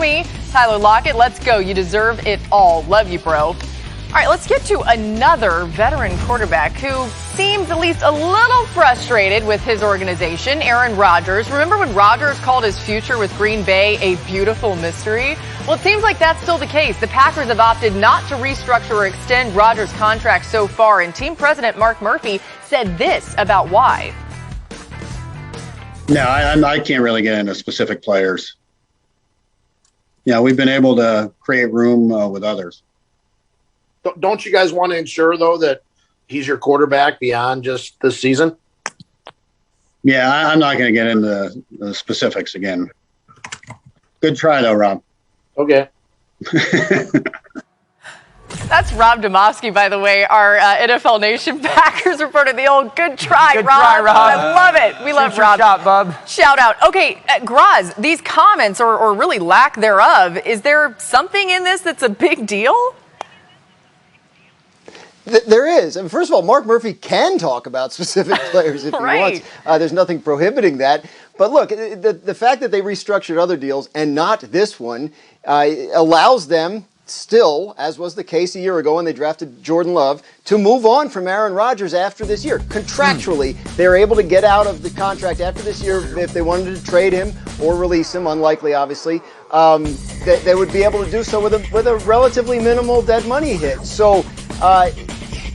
me. Tyler Lockett, let's go. You deserve it all. Love you, bro. All right, let's get to another veteran quarterback who seems at least a little frustrated with his organization, Aaron Rodgers. Remember when Rodgers called his future with Green Bay a beautiful mystery? Well, it seems like that's still the case. The Packers have opted not to restructure or extend Rodgers' contract so far, and team president Mark Murphy said this about why. No, I can't really get into specific players. Yeah, we've been able to create room with others. Don't you guys want to ensure, though, that he's your quarterback beyond just this season? Yeah, I'm not going to get into the specifics again. Good try, though, Rob. Okay. That's Rob Domofsky, by the way, our NFL Nation Packers reporter. The old good try, Good Rob. try, Rob. I love it. We love Rob. Shot, bub. Shout out. Okay, Graz, these comments, or really lack thereof, is there something in this that's a big deal? There is. I mean, first of all, Mark Murphy can talk about specific players if he wants. There's nothing prohibiting that. But look, the fact that they restructured other deals and not this one allows them still, as was the case a year ago when they drafted Jordan Love, to move on from Aaron Rodgers after this year. Contractually, they're able to get out of the contract after this year if they wanted to trade him or release him, unlikely, obviously. They would be able to do so with a relatively minimal dead money hit. So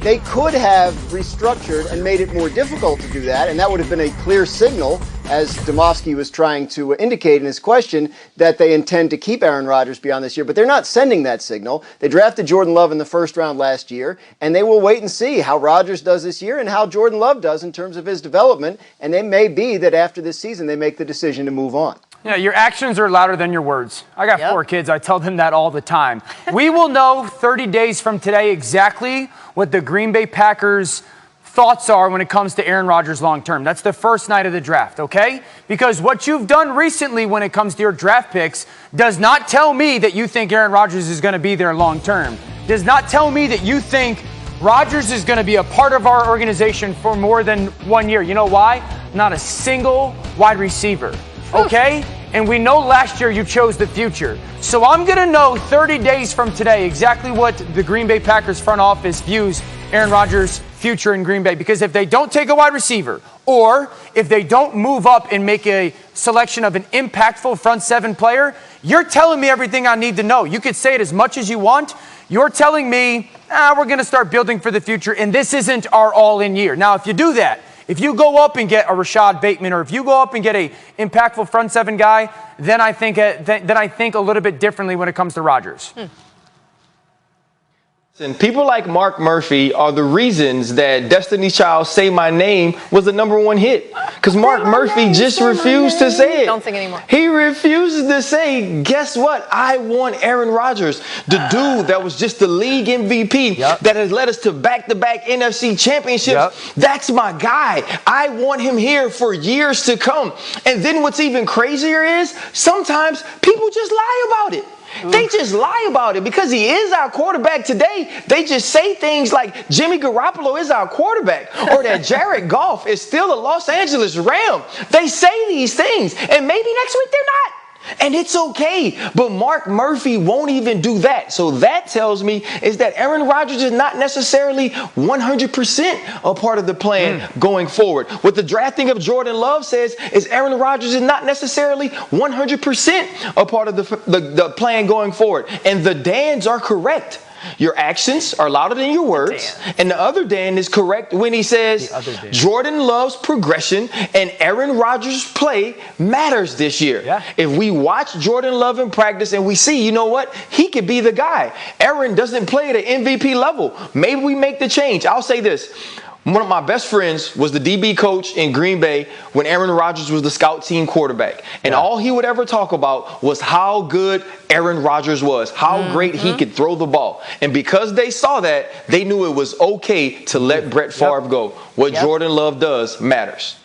they could have restructured and made it more difficult to do that, and that would have been a clear signal, as Domofsky was trying to indicate in his question, that they intend to keep Aaron Rodgers beyond this year. But they're not sending that signal. They drafted Jordan Love in the first round last year, and they will wait and see how Rodgers does this year and how Jordan Love does in terms of his development, and it may be that after this season they make the decision to move on. Yeah, your actions are louder than your words. I got 4 kids. I tell them that all the time. We will know 30 days from today exactly what the Green Bay Packers' thoughts are when it comes to Aaron Rodgers long term. That's the first night of the draft, okay? Because what you've done recently when it comes to your draft picks does not tell me that you think Aaron Rodgers is going to be there long term. Does not tell me that you think Rodgers is going to be a part of our organization for more than 1 year. You know why? Not a single wide receiver. Okay? And we know last year you chose the future. So I'm going to know 30 days from today exactly what the Green Bay Packers front office views Aaron Rodgers' future in Green Bay. Because if they don't take a wide receiver, or if they don't move up and make a selection of an impactful front seven player, you're telling me everything I need to know. You could say it as much as you want. You're telling me, we're going to start building for the future, and this isn't our all-in year. Now, if you do that, if you go up and get a Rashad Bateman, or if you go up and get a impactful front seven guy, then I think a little bit differently when it comes to Rodgers. And people like Mark Murphy are the reasons that Destiny's Child Say My Name was the #1 hit. Because Mark Murphy just refused to say it. Don't sing anymore. He refuses to say, guess what? I want Aaron Rodgers, the dude that was just the league MVP that has led us to back-to-back NFC championships. That's my guy. I want him here for years to come. And then what's even crazier is sometimes people just lie about it. They just lie about it because he is our quarterback today. They just say things like Jimmy Garoppolo is our quarterback or that Jared Goff is still a Los Angeles Ram. They say these things, and maybe next week they're not. And it's okay, but Mark Murphy won't even do that. So that tells me is that Aaron Rodgers is not necessarily 100% a part of the plan going forward. What the drafting of Jordan Love says is Aaron Rodgers is not necessarily 100% a part of the plan going forward. And the Dans are correct. Your actions are louder than your words. And the other Dan is correct when he says Jordan Love's progression and Aaron Rodgers' play matters this year. If we watch Jordan Love in practice and we see, you know what, he could be the guy. Aaron doesn't play at an MVP level. Maybe we make the change. I'll say this. One of my best friends was the DB coach in Green Bay when Aaron Rodgers was the scout team quarterback. And all he would ever talk about was how good Aaron Rodgers was, how great he could throw the ball. And because they saw that, they knew it was okay to let Brett Favre go. What Jordan Love does matters.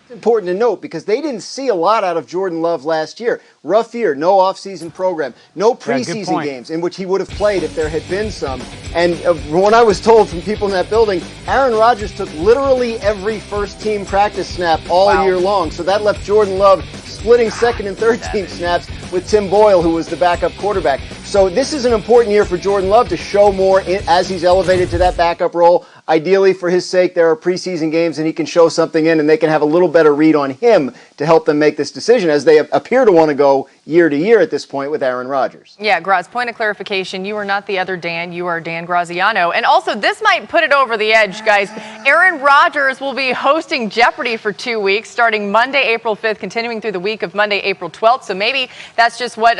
Important to note because they didn't see a lot out of Jordan Love last year. Rough year, no offseason program, no preseason games in which he would have played if there had been some. And when I was told from people in that building, Aaron Rodgers took literally every first-team practice snap all year long. So that left Jordan Love splitting second and third team snaps with Tim Boyle, who was the backup quarterback. So this is an important year for Jordan Love to show more as he's elevated to that backup role. Ideally, for his sake, there are preseason games and he can show something in and they can have a little better read on him to help them make this decision, as they appear to want to go year to year at this point with Aaron Rodgers. Yeah, Graz, point of clarification, you are not the other Dan, you are Dan Graziano. And also, this might put it over the edge, guys. Aaron Rodgers will be hosting Jeopardy for 2 weeks, starting Monday, April 5th, continuing through the week of Monday, April 12th. So maybe that's just what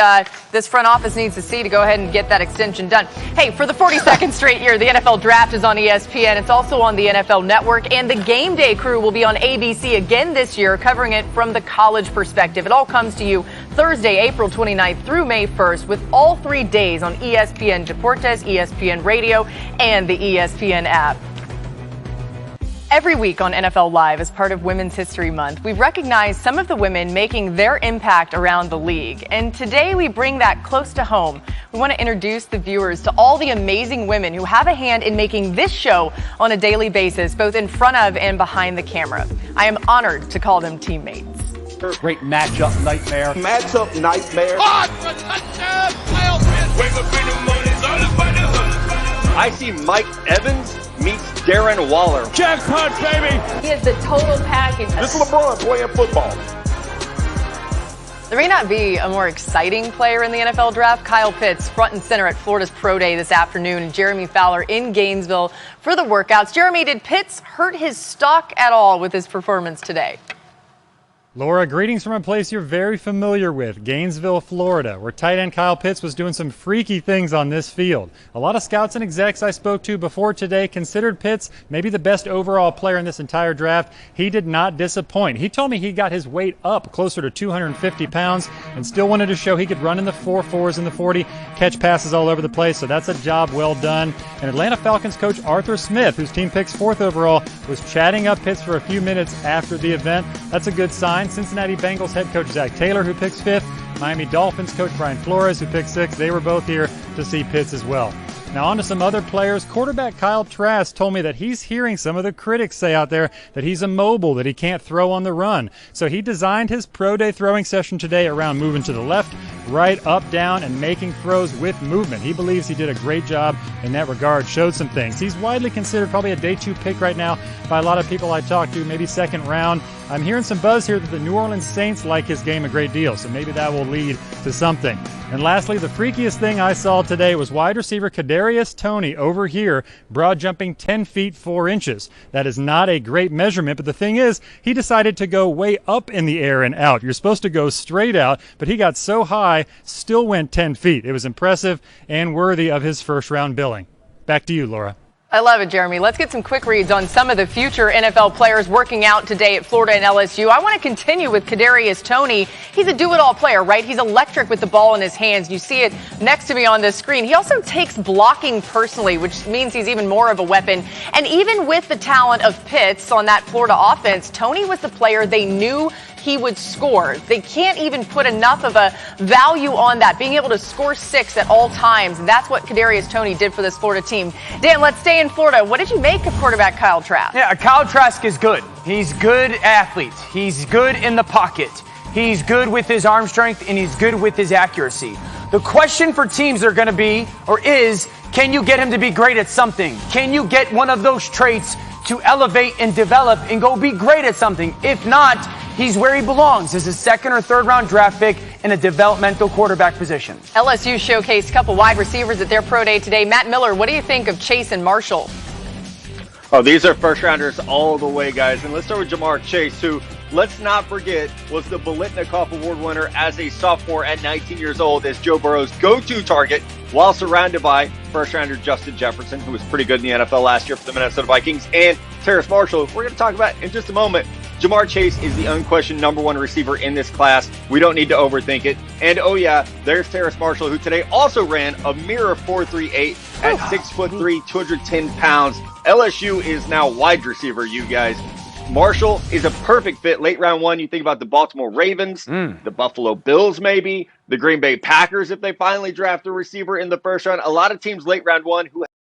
this front office needs to see to go ahead and get that extension done. Hey, for the 42nd straight year, the NFL Draft is on ESPN. It's also on the NFL Network, and the Game Day crew will be on ABC again this year, covering it from the college perspective. It all comes to you Thursday, April 29th through May 1st, with all 3 days on ESPN Deportes, ESPN Radio, and the ESPN app. Every week on NFL Live, as part of Women's History Month, we've recognized some of the women making their impact around the league. And today we bring that close to home. We want to introduce the viewers to all the amazing women who have a hand in making this show on a daily basis, both in front of and behind the camera. I am honored to call them teammates. Great matchup nightmare. Matchup nightmare. I see Mike Evans meets Darren Waller. Jackpot, baby! He is the total package. This is LeBron playing football. There may not be a more exciting player in the NFL draft. Kyle Pitts, front and center at Florida's Pro Day this afternoon, and Jeremy Fowler in Gainesville for the workouts. Jeremy, did Pitts hurt his stock at all with his performance today? Laura, greetings from a place you're very familiar with, Gainesville, Florida, where tight end Kyle Pitts was doing some freaky things on this field. A lot of scouts and execs I spoke to before today considered Pitts maybe the best overall player in this entire draft. He did not disappoint. He told me he got his weight up closer to 250 pounds and still wanted to show he could run in the 4.4s and the 40, catch passes all over the place, so that's a job well done. And Atlanta Falcons coach Arthur Smith, whose team picks 4th overall, was chatting up Pitts for a few minutes after the event. That's a good sign. Cincinnati Bengals head coach Zach Taylor, who picks 5th. Miami Dolphins coach Brian Flores, who picks 6th. They were both here to see Pitts as well. Now on to some other players. Quarterback Kyle Trask told me that he's hearing some of the critics say out there that he's immobile, that he can't throw on the run. So he designed his pro day throwing session today around moving to the left, right, up, down, and making throws with movement. He believes he did a great job in that regard, showed some things. He's widely considered probably a day 2 pick right now by a lot of people I talked to, maybe 2nd round. I'm hearing some buzz here that the New Orleans Saints like his game a great deal, so maybe that will lead to something. And lastly, the freakiest thing I saw today was wide receiver Kadarius Toney over here, broad jumping 10 feet 4 inches. That is not a great measurement, but the thing is, he decided to go way up in the air and out. You're supposed to go straight out, but he got so high, still went 10 feet. It was impressive and worthy of his first round billing. Back to you, Laura. I love it, Jeremy. Let's get some quick reads on some of the future NFL players working out today at Florida and LSU. I want to continue with Kadarius Toney. He's a do-it-all player, right? He's electric with the ball in his hands. You see it next to me on this screen. He also takes blocking personally, which means he's even more of a weapon. And even with the talent of Pitts on that Florida offense, Toney was the player they knew he would score. They can't even put enough of a value on that, being able to score 6 at all times. And that's what Kadarius Toney did for this Florida team. Dan, let's stay in Florida. What did you make of quarterback Kyle Trask? Yeah, Kyle Trask is good. He's good athlete. He's good in the pocket. He's good with his arm strength, and he's good with his accuracy. The question for teams are going to be, or is, can you get him to be great at something? Can you get one of those traits to elevate and develop and go be great at something? If not, he's where he belongs as a 2nd or 3rd round draft pick in a developmental quarterback position. LSU showcased a couple wide receivers at their pro day today. Matt Miller, what do you think of Chase and Marshall? Oh, these are first rounders all the way, guys. And let's start with Jamar Chase, who, let's not forget, was the Biletnikoff Award winner as a sophomore at 19 years old as Joe Burrow's go-to target while surrounded by first-rounder Justin Jefferson, who was pretty good in the NFL last year for the Minnesota Vikings, and Terrace Marshall, who we're going to talk about in just a moment. Jamar Chase is the unquestioned #1 receiver in this class. We don't need to overthink it. And oh yeah, there's Terrace Marshall, who today also ran a mere 4.38 at 6'3", 210 pounds. LSU is now wide receiver, you guys. Marshall is a perfect fit. Late round 1, you think about the Baltimore Ravens, the Buffalo Bills maybe, the Green Bay Packers if they finally draft a receiver in the first round. A lot of teams late round 1 who